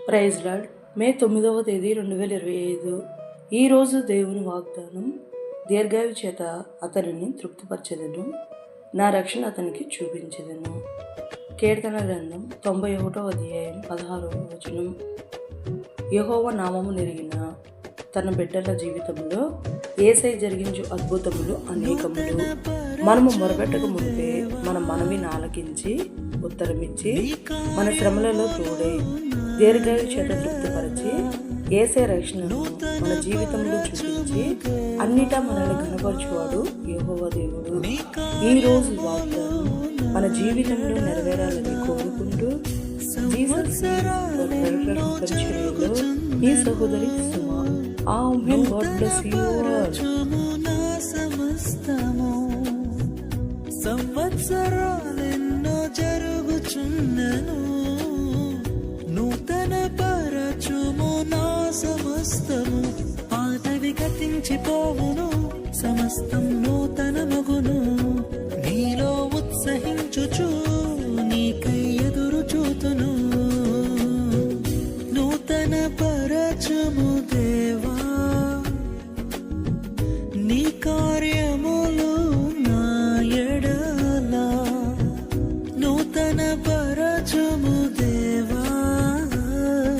Praise lord. మే 9వ తేదీ 2025. ఈరోజు దేవుని వాగ్దానం, దీర్ఘాయు చేత అతనిని తృప్తిపరచెదను, నా రక్షణ అతనికి చూపించెదను. కీర్తన గ్రంథం 91వ అధ్యాయం 16వ వచనం. యెహోవా నామము నెరిగిన తన బిడ్డల జీవితంలో యేసయ్య జరిగించు అద్భుతములు అనేకములు. మనము మొరపెట్టక ముందే మన మనవిని ఆలకించి ఉత్తరమిచ్చి మన శ్రమలలో తోడై దీర్ఘాయు చేత తృప్తిపరిచి యేసయ్య రక్షణను మన జీవితంలో చూపించి అన్నిటా మనల్ని ఘనపరచువాడు యెహోవా దేవుడు. ఈ రోజు వాగ్దానం మన జీవితంలో నెరవేరాలని కోరుకుంటూ జీసస్ పరిచర్యలో ఈ సహోదరి Suma. Amen. God bless you all. సంవత్సరాలెన్నో జరుగుచున్నను, నూతన పరచుము నా సమస్తము. పాతవి గతించిపోవును, సమస్తం నూతన